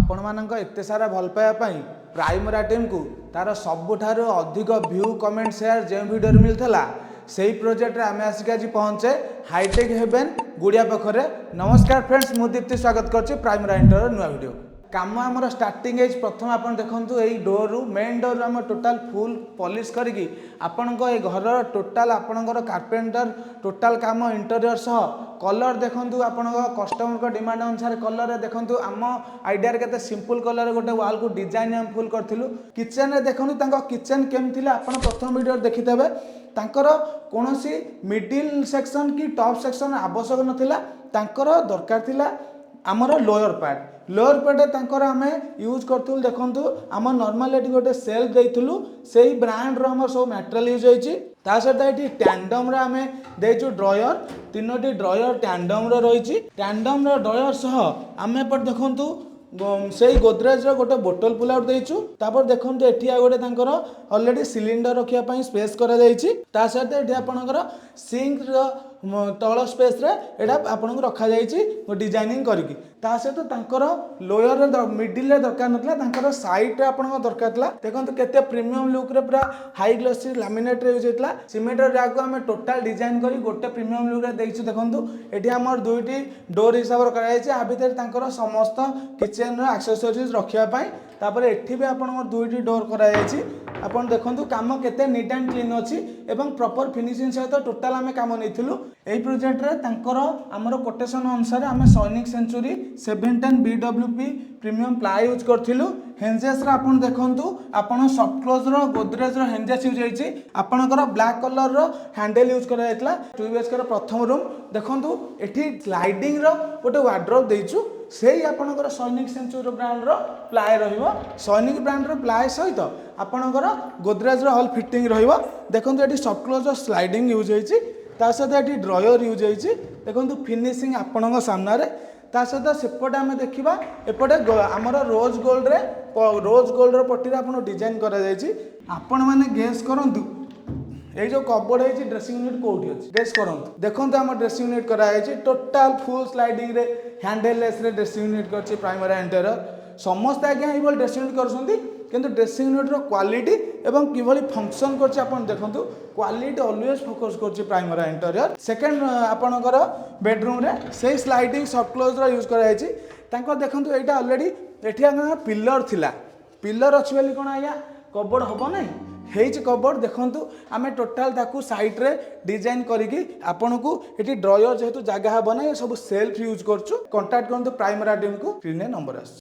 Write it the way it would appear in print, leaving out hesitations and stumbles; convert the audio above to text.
आपण मानक एते सारा भल पाइबा प्राइमरा टीम को तार सबुठारु अधिक व्यू कमेंट शेयर जो वीडियो मिलता से प्रोजेक्ट रे आम आसिक आज पहुँचे हाईटेक हेवेन गुड़िया पाखे। नमस्कार फ्रेंड्स, मु दीप्ति स्वागत करछि प्राइमरा इंटर नुआ वीडियो। काम आमर स्टार्टिंग एज प्रथम आप देखु यही डोर मेन डोर आम टोटाल फुल पॉलिश करके आपण घर टोटाल आपणकर कार्पेंटर टोटाल काम इंटेरियर सह कलर देखु आपण कस्टमर डिमांड अनुसार कलर देखु आम आइडिया केते सिंपल कलर गोटे वाल को डिजाइन हम फुल करथिलु। किचन रे देखु किचन केम थिला आपण प्रथम वीडियो देखिथबे तांकर कोनोसी मिडिल सेक्शन की टॉप सेक्शन आवश्यक नथिला। तांकर दरकार थिला आमर लोअर पार्ट तांकर आमे यूज करथुल। देखंतु आम नॉर्मल एटी गोटे सेल्फ देइथुलु सेही ब्रांड रो हमर सब मटेरियल यूज होईची। ता सहित एटी टैंडम रे आमे देइछु ड्रॉयर, तीनोटी ड्रॉयर टैंडम रो रहिची। टैंडम रो ड्रॉयर सह आमे पर देखंतु से गोदरेज गोटे बोतल पुल आउट देइछु। तापर देखंतु एठी आ गोटे तांकर ऑलरेडी सिलिंडर रखिया पई स्पेस करा जाईची। ता सहित एठी आपनकर सिंक रो तळ स्पेस रे एटा आपनको रखा जाईची डिजाइनिंग करके। ता सहित तांकर लोअर रे मिडिल रे दरकार नथला, तांकर साइड रे आपनको दरकार थला। देखंतु केते प्रीमियम लुक रे पूरा हाई ग्लॉसी लैमिनेट रे यूज हेतला। सीमेंट रे जाको हमें टोटल डिजाइन करी गोटे प्रीमियम लुक रे देइछु। देखंतु एठी हमर दुईटी डोर हिसाब रे करा जाईची। आ भीतर तांकर समस्त किचन रो एक्सेसरीज रखिया पई। तापर एठी भी आपनको दुईटी डोर करा जाईची। आपण देखंतु काम केते नीट एंड क्लीन अछि एवं प्रॉपर फिनिशिंग सहित टोटल आमे काम नैथिलु। एई प्रोजेक्ट रे तांकर हमर कोटेशन अनुसार आमे Sainik century 710 BWP premium ply use करथिलु। हेंजेस रे आपण देखंतु आपण सॉफ्ट क्लोज रो गोदरेज रो हेंजेस यूज होईची। आपणकर ब्लैक कलर रो हैंडल यूज करा जायतला। 2 BHK रो प्रथम रूम देखंतु एठी स्लाइडिंग रो गोटे वार्डरोब देइछु। सेही आपणकर सैनिक सेंचुरी ब्रांड रो प्लाई रहिबो। सैनिक ब्रांड रो प्लाई सहित आपणकर गोदरेज रो ऑल फिटिंग रहिबो। देखंतु एठी सॉफ्ट क्लोज रो स्लाइडिंग यूज होईची। ता सहित एठी ड्रॉयर यूज होईची। देखंतु फिनिशिंग आपणक सामना रे। ता सहित सेपटे आमे देखिबा एपटे हमर रोज गोल्ड रो पट्टी रे आपण डिजाइन करा जायची। आपण माने गेस करंतु ए जो कबोर्ड है ड्रेसिंग यूनिट कोठी अछि गेस करंतु। देखंतु हम ड्रेसिंग यूनिट करा है टोटल फुल स्लाइडिंग रे हैंडललेस रे ड्रेसिंग यूनिट करछि प्राइमरा इंटीरियर। समस्त आज्ञा एबल ड्रेसिंग यूनिट करछंती किंतु ड्रेसिंग यूनिट रो क्वालिटी एवं किभली फंक्शन करछि आपण देखंतु। क्वालिटी ऑलवेज फोकस करछि प्राइमरा इंटीरियर। सेकंड आपणकर बेडरूम रे से स्लाइडिंग सॉफ्ट क्लोज रो यूज करा जायछि। तांको देखंतु एटा ऑलरेडी एठी आगा पिलर थिला। पिलर अछि बेली कोन आया कबोर्ड होबो नै हेच कबोर्ड। देखंतु आमे टोटल ताकू साइड रे डिजाइन करिकि आपनको एठी ड्रॉयर जेहेतु जगह हबो नै सब सेल्फ यूज करछु। कांटेक्ट करंतु प्राइमरा टीम को स्क्रीन नंबर आस।